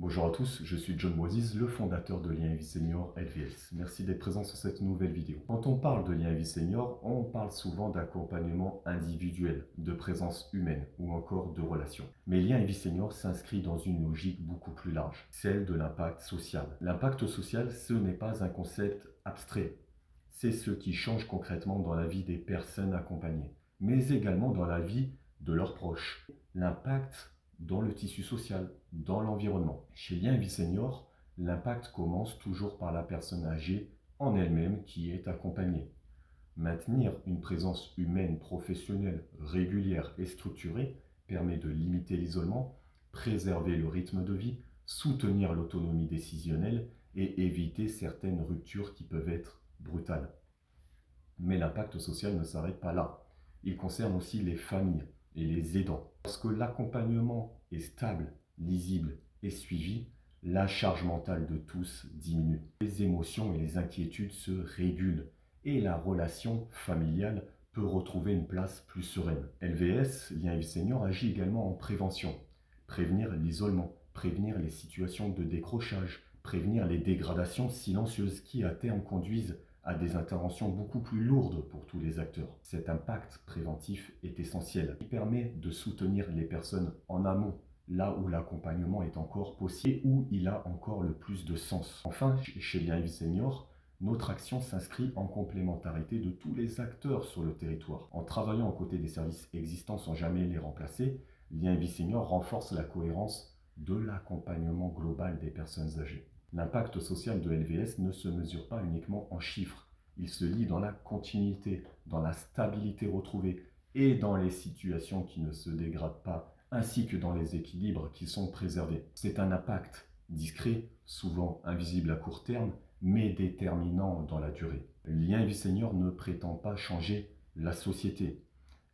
Bonjour à tous, je suis John Moises, le fondateur de Lien Vie Senior LVS. Merci d'être présent sur cette nouvelle vidéo. Quand on parle de Lien Vie Senior, on parle souvent d'accompagnement individuel, de présence humaine ou encore de relations. Mais Lien Vie Senior s'inscrit dans une logique beaucoup plus large, celle de l'impact social. L'impact social, ce n'est pas un concept abstrait, c'est ce qui change concrètement dans la vie des personnes accompagnées, mais également dans la vie de leurs proches. L'impact dans le tissu social, dans l'environnement. Chez Lien Vie Senior, l'impact commence toujours par la personne âgée en elle-même qui est accompagnée. Maintenir une présence humaine, professionnelle, régulière et structurée permet de limiter l'isolement, préserver le rythme de vie, soutenir l'autonomie décisionnelle et éviter certaines ruptures qui peuvent être brutales. Mais l'impact social ne s'arrête pas là. Il concerne aussi les familles et les aidants. Lorsque l'accompagnement est stable, lisible et suivi, la charge mentale de tous diminue. Les émotions et les inquiétudes se régulent et la relation familiale peut retrouver une place plus sereine. LVS, Lien Vie Senior, agit également en prévention. Prévenir l'isolement, prévenir les situations de décrochage, prévenir les dégradations silencieuses qui à terme conduisent à des interventions beaucoup plus lourdes pour tous les acteurs. Cet impact préventif est essentiel. Il permet de soutenir les personnes en amont, là où l'accompagnement est encore possible et où il a encore le plus de sens. Enfin, chez Lien Vie Senior, notre action s'inscrit en complémentarité de tous les acteurs sur le territoire. En travaillant aux côtés des services existants sans jamais les remplacer, Lien Vie Senior renforce la cohérence de l'accompagnement global des personnes âgées. L'impact social de LVS ne se mesure pas uniquement en chiffres. Il se lie dans la continuité, dans la stabilité retrouvée et dans les situations qui ne se dégradent pas, ainsi que dans les équilibres qui sont préservés. C'est un impact discret, souvent invisible à court terme, mais déterminant dans la durée. Lien Vie Senior ne prétend pas changer la société.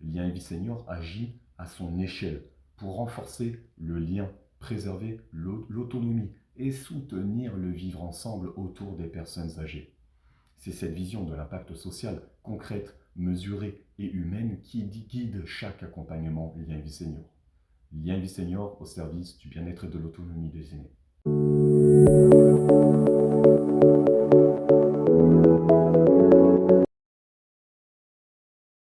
Lien Vie Senior agit à son échelle pour renforcer le lien, préserver l'autonomie et soutenir le vivre ensemble autour des personnes âgées. C'est cette vision de l'impact social, concrète, mesurée et humaine qui guide chaque accompagnement Lien Vie Senior. Lien Vie Senior au service du bien-être et de l'autonomie des aînés.